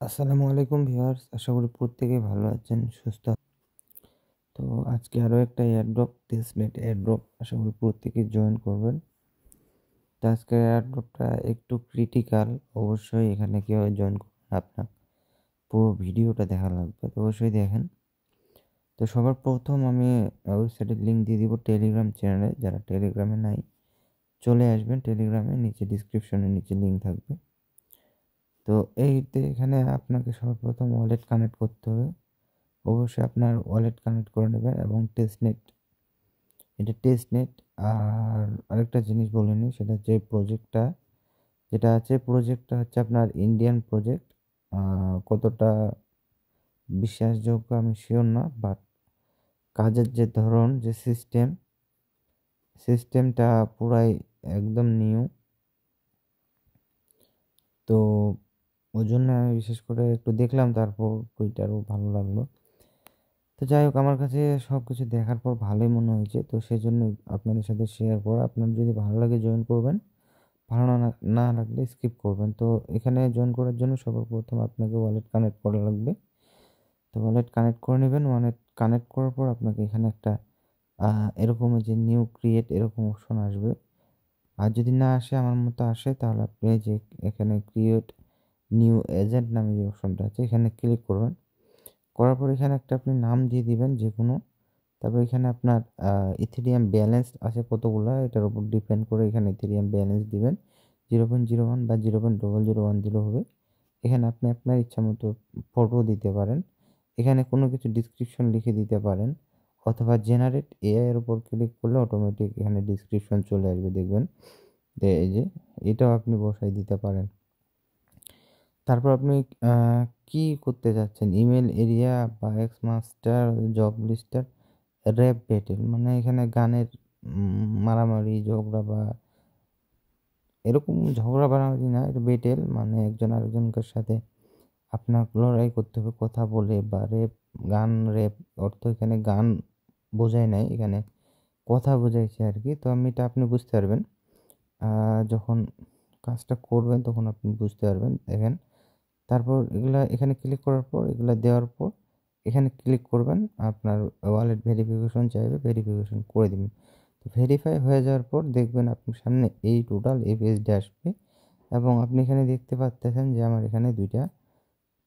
আসসালামু আলাইকুম ভিউয়ার্স, আশা করি প্রত্যেকেই ভালো আছেন, সুস্থ। তো আজকে আরও একটা এয়ারড্রপ টেস্টনেট এয়ারড্রপ আশা করি প্রত্যেকেই জয়েন করবেন। তো আজকের এয়ারড্রপটা একটু ক্রিটিক্যাল, অবশ্যই এখানে কীভাবে জয়েন করবেন আপনার পুরো ভিডিওটা দেখা লাগবে, তো অবশ্যই দেখেন। তো সবার প্রথম আমি ওয়েবসাইটের লিঙ্ক দিয়ে দিব টেলিগ্রাম চ্যানেলে, যারা টেলিগ্রামে নাই চলে আসবেন টেলিগ্রামে, নিচে ডিসক্রিপশনের নিচে লিঙ্ক থাকবে। তো এখানে আপনাকে সর্বপ্রথম ওয়ালেট কানেক্ট করতে হবে। অবশ্যই আপনার ওয়ালেট কানেক্ট করে নেবেন এবং টেস্টনেট, এটা টেস্টনেট। আর আরেকটা জিনিস বলে নিই, সেটা হচ্ছে প্রজেক্টটা যেটা আছে, প্রজেক্টটা হচ্ছে আপনার ইন্ডিয়ান প্রজেক্ট। কতটা বিশ্বাসযোগ্য আমি শিওর না, বাট কাজের যে ধরন, যে সিস্টেমটা পুরাই একদম নিউ। তো ওই জন্য আমি বিশেষ করে একটু দেখলাম, তারপর টুইটারও ভালো লাগলো। তো যাই হোক, আমার কাছে সব কিছু দেখার পর ভালোই মনে হয়েছে, তো সেজন্য আপনাদের সাথে শেয়ার করা। আপনার যদি ভালো লাগে জয়েন করবেন, ভালো না লাগলে স্কিপ করবেন। তো এখানে জয়েন করার জন্য সর্বপ্রথম আপনাকে ওয়ালেট কানেক্ট করা লাগবে। তো ওয়ালেট কানেক্ট করে নেবেন। ওয়ালেট কানেক্ট করার পর আপনাকে এখানে একটা এরকম যে নিউ ক্রিয়েট এরকম অপশন আসবে। আর যদি না আসে, আমার মতো আসে, তাহলে আপনি যে এখানে ক্রিয়েট নিউ এজেন্ট নামে যে অপশনটা আছে, এখানে ক্লিক করবেন। করার পর এখানে একটা আপনি নাম দিয়ে দিবেন যে কোনো। তারপর এখানে আপনার ইথেরিয়াম ব্যালেন্স আছে কতগুলা, এটার উপর ডিপেন্ড করে এখানে ইথেরিয়াম ব্যালেন্স দিবেন। 0.01 বা 0.001 দিলেও হবে। এখানে আপনি আপনার ইচ্ছা মতো ফটো দিতে পারেন, এখানে কোনো কিছু ডিসক্রিপশন লিখে দিতে পারেন, অথবা জেনারেট এআই এর উপর ক্লিক করলে অটোমেটিক এখানে ডিসক্রিপশন চলে আসবে, দেখবেন যে এই যে এটাও আপনি বসাই দিতে পারেন। তারপর আপনি কি করতে যাচ্ছেন, ইমেল এরিয়া বা ex master, job lister, rap battle, মানে এখানে গানের মারামারি ঝগড়া বা এরকম ঝগড়া মারামারি না, এটা ব্যাটেল মানে একজন আরেকজনকার সাথে আপনার লড়াই করতে হবে কথা বলে, বা র্যাপ গান, র্যাপ অর্থ এখানে গান বোঝায় নাই, এখানে কথা বোঝাইছে আর কি। তো এটা আপনি বুঝতে পারবেন যখন কাজটা করবেন, তখন আপনি বুঝতে পারবেন। দেখেন, তারপর এখানে ক্লিক করার পর, এগুলা দেওয়ার পর এখানে ক্লিক করবেন। আপনার ওয়ালেট ভেরিফিকেশন চাইবে, ভেরিফিকেশন করে দিবেন। তো ভেরিফাই হয়ে যাওয়ার পর দেখবেন আপনার সামনে এই টোটাল এই পেজটা আসবে, এবং আপনি এখানে দেখতে পাচ্ছেন যে আমার এখানে 2টা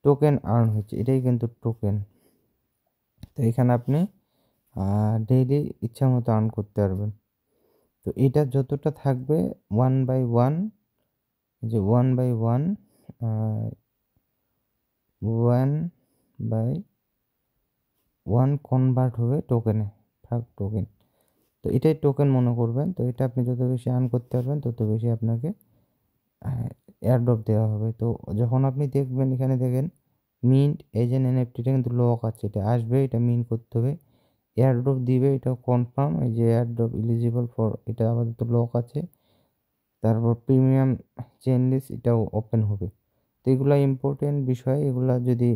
টোকেন আর্ন হয়েছে, এটাই কিন্তু টোকেন। তো এখানে আপনি ডেইলি ইচ্ছা মতো আর্ন করতে পারবেন। তো এটা যতটা থাকবে 1/1, যে 1/1 1/1 কনভার্ট হবে টোকেনে, টোকেন। তো এটাই টোকেন মনে করবেন। তো এটা আপনি যত বেশি আর্ন করতে পারবেন, তত বেশি আপনাকে এয়ারড্রপ দেওয়া হবে। তো যখন আপনি দেখবেন, এখানে দেখেন মিন্ট এজেন্ট এনএফটিটা কিন্তু লক আছে, এটা আসবে, এটা মিন্ট করতে হবে, এয়ারড্রপ দিবে, এটাও কনফার্ম। এই যে এয়ারড্রপ এলিজিবল ফর, এটা আপাতত লক আছে। তারপর প্রিমিয়াম চেইন লিস্ট, এটাও ওপেন হবে। তো এগুলো ইম্পর্টেন্ট বিষয়, এগুলা যদি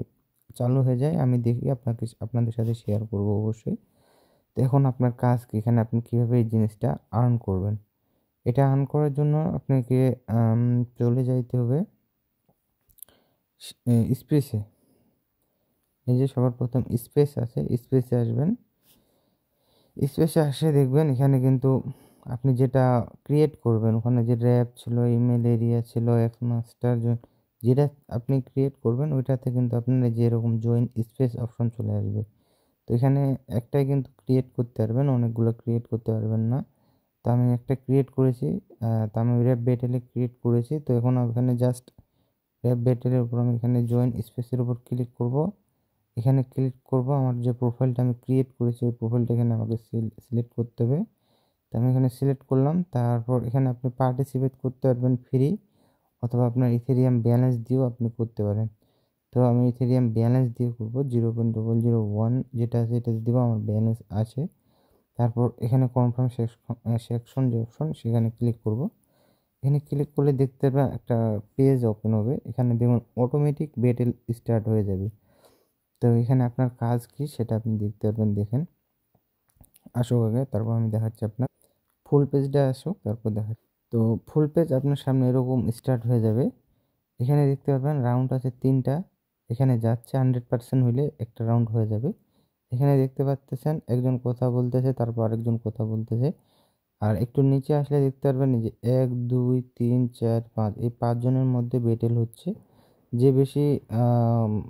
চালু হয়ে যায় আমি দেখি আপনাদের সাথে শেয়ার করব অবশ্যই। তো এখন আপনার কাজ কি, এখানে আপনি কীভাবে এই জিনিসটা আর্ন করবেন। এটা আর্ন করার জন্য আপনাকে চলে যাইতে হবে স্পেসে। এই যে সবার প্রথম স্পেস আছে, স্পেসে আসবেন। স্পেসে আসে দেখবেন এখানে কিন্তু আপনি যেটা ক্রিয়েট করবেন, ওখানে যে র্যাপ ছিল, ইমেল এরিয়া ছিল, এক্স মাস্টার, যেটা আপনি ক্রিয়েট করবেন ওইটাতে কিন্তু আপনার যে এরকম জয়েন স্পেস অপশন চলে আসবে। তো এখানে একটাই কিন্তু ক্রিয়েট করতে পারবেন, অনেকগুলো ক্রিয়েট করতে পারবেন না। তো আমি একটা ক্রিয়েট করেছি, তো আমি র্যাপ ব্যাটেলে ক্রিয়েট করেছি। তো এখন এখানে জাস্ট র্যাপ ব্যাটেলের উপর আমি এখানে জয়েন স্পেসের উপর ক্লিক করব। এখানে ক্লিক করব, আমার যে প্রোফাইলটা আমি ক্রিয়েট করেছি ওই প্রোফাইলটা এখানে আমাকে সিলেক্ট করতে হবে। তো আমি এখানে সিলেক্ট করলাম। তারপর এখানে আপনি পার্টিসিপেট করতে পারবেন ফ্রি, অথবা আপনার ইথেরিয়াম ব্যালেন্স দিয়েও আপনি করতে পারেন। তো আমি ইথেরিয়াম ব্যালেন্স দিয়ে করবো, 0.001 যেটা আছে এটা দিব, আমার ব্যালেন্স আছে। তারপর এখানে কনফার্ম সেকশন যে অপশন, সেখানে ক্লিক করব। এখানে ক্লিক করলে দেখতে পাবেন একটা পেজ ওপেন হবে, এখানে দেখুন অটোমেটিক ব্যাটেল স্টার্ট হয়ে যাবে। তো এখানে আপনার কাজ কি সেটা আপনি দেখতে পারবেন, দেখেন আসুক আগে, তারপর আমি দেখাচ্ছি আপনার ফুল পেজটা আসুক, তারপর দেখাচ্ছি। তো ফুল পেজ আপনার সামনে এরকম স্টার্ট হয়ে যাবে। এখানে দেখতে পারবেন রাউন্ড আছে 3টা, এখানে যাচ্ছে 100% হইলে একটা রাউন্ড হয়ে যাবে। এখানে দেখতে পারতেছেন একজন কথা বলতেছে, তারপর আরেকজন কথা বলতেছে। আর একটু নিচে আসলে দেখতে পারবেন এই যে ১, ২, ৩, ৪, ৫ এই ৫ জনের মধ্যে ব্যাটেল হচ্ছে। যে বেশি আ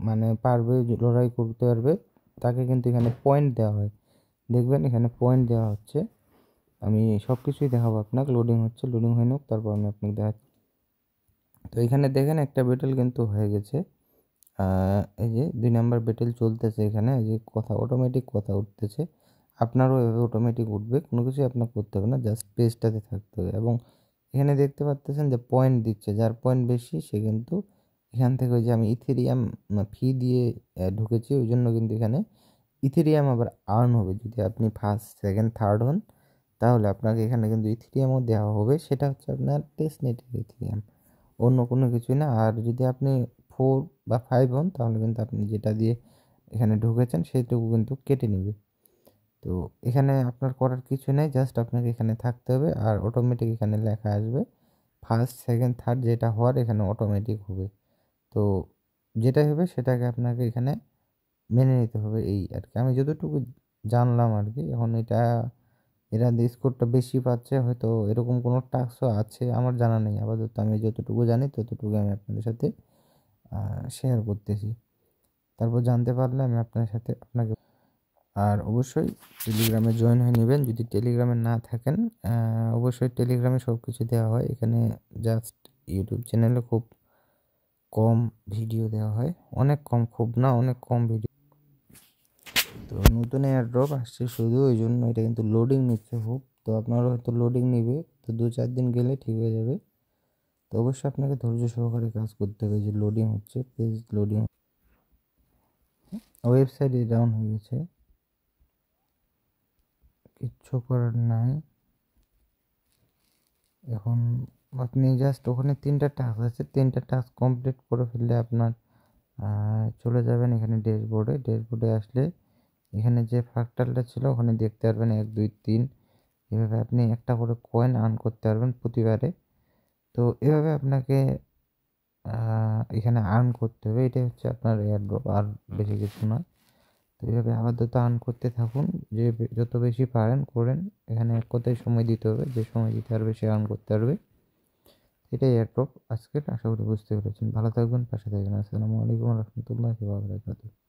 মানে পারবে লড়াই করতে পারবে তাকে কিন্তু এখানে পয়েন্ট দেওয়া হয়। দেখবেন এখানে পয়েন্ট দেওয়া হচ্ছে। আমি সবকিছুই দেখাবো আপনাকে। লোডিং হচ্ছে, লোডিং হয়ে নিক তারপর আমি আপনাকে দেখাচ্ছি। তো এখানে দেখেন একটা ব্যাটেল কিন্তু হয়ে গেছে। এই যে ২ নাম্বার ব্যাটেল চলতেছে এখানে। এই যে কথা অটোমেটিক কথা উঠতেছে। আপনারও এভাবে অটোমেটিক উঠবে। কোনো কিছুই আপনার করতে হবে না। জাস্ট পেজটাতে থাকতে হবে এবং এখানে দেখতে পারতেছেন যে পয়েন্ট দিচ্ছে। যার পয়েন্ট বেশি সে কিন্তু এখান থেকে ওই যে আমি ইথেরিয়াম ফি দিয়ে ঢুকেছি। ওইজন্য কিন্তু এখানে ইথেরিয়াম আবার আর্ন হবে। যদি আপনি ফার্স্ট, সেকেন্ড, থার্ড হন তাহলে আপনাকে এখানে কিন্তু ইথেরিয়ামও দেওয়া হবে। সেটা হচ্ছে আপনার টেস্টনেটের ইথেরিয়াম। অন্য কোনো কিছুই না। আর যদি আপনি 4 বা 5 হন তাহলে কিন্তু আপনি যেটা দিয়ে এখানে ঢুকেছেন সেইটুকু কিন্তু কেটে নিবে। তো এখানে আপনার করার কিছু নেই। জাস্ট আপনাকে এখানে থাকতে হবে আর অটোমেটিক এখানে লেখা আসবে। ফার্স্ট, সেকেন্ড, থার্ড যেটা হওয়ার এখানে অটোমেটিক হবে। তো যেটাই হবে সেটাকে আপনাকে এখানে মেনে নিতে হবে এই আরকি। আমি যতটুকু জানলাম আরকি। এখন এরা যে স্কোরটা বেশি পাচ্ছে হয়তো এরকম কোনো টাস্কও আছে আমার জানা নেই। আপাতত আমি যতটুকু জানি ততটুকু আমি আপনাদের সাথে শেয়ার করতেছি। তারপর জানতে পারলে আমি আপনার সাথে আপনাকে আর অবশ্যই টেলিগ্রামে জয়েন হয়ে নিবেন। যদি টেলিগ্রামে না থাকেন অবশ্যই টেলিগ্রামে সবকিছু দেওয়া হয়। এখানে জাস্ট ইউটিউব চ্যানেলে খুব কম ভিডিও দেওয়া হয়। অনেক কম, খুব না অনেক কম ভিডিও। তো নতুন এয়ারড্রপ আসছে শুধু ওইজন্য এটা কিন্তু লোডিং নিচ্ছে খুব। তো আপনারও হয়তো লোডিং নিবে। তো ২-৪ দিন গেলে ঠিক হয়ে যাবে। তো অবশ্যই আপনাকে ধৈর্য সহকারে কাজ করতে হবে। যে লোডিং হচ্ছে, পেজ লোডিং, ওয়েবসাইট ডাউন হয়ে গেছে। কিচ্ছু করার নাই। এখন আপনি জাস্ট ওখানে ৩টা টাস্ক আছে। ৩টা টাস্ক কমপ্লিট করে ফেললে আপনার চলে যাবেন এখানে ড্যাশবোর্ডে। ড্যাশবোর্ডে আসলে এখানে যে ফ্র্যাকটালটা ছিল ওখানে দেখতে পারবেন ১, ২, ৩ এভাবে আপনি একটা করে কয়েন আর্ন করতে পারবেন প্রতিবারে। তো এভাবে আপনাকে এখানে আর্ন করতে হবে। এটাই হচ্ছে আপনার এয়ারড্রপ, আর বেশি কিছু না। তো এইভাবে আপাতত আর্ন করতে থাকুন। যে যত বেশি পারেন করেন। এখানে এক কথায় সময় দিতে হবে। যে সময় দিতে পারবে সে আর্ন করতে পারবে। এটাই এয়ারড্রপ আজকের। আশা করি বুঝতে পেরেছেন। ভালো থাকবেন, পাশে থাকবেন। আসসালামু আলাইকুম ওয়া রাহমাতুল্লাহি ওয়া বারাকাতুহু।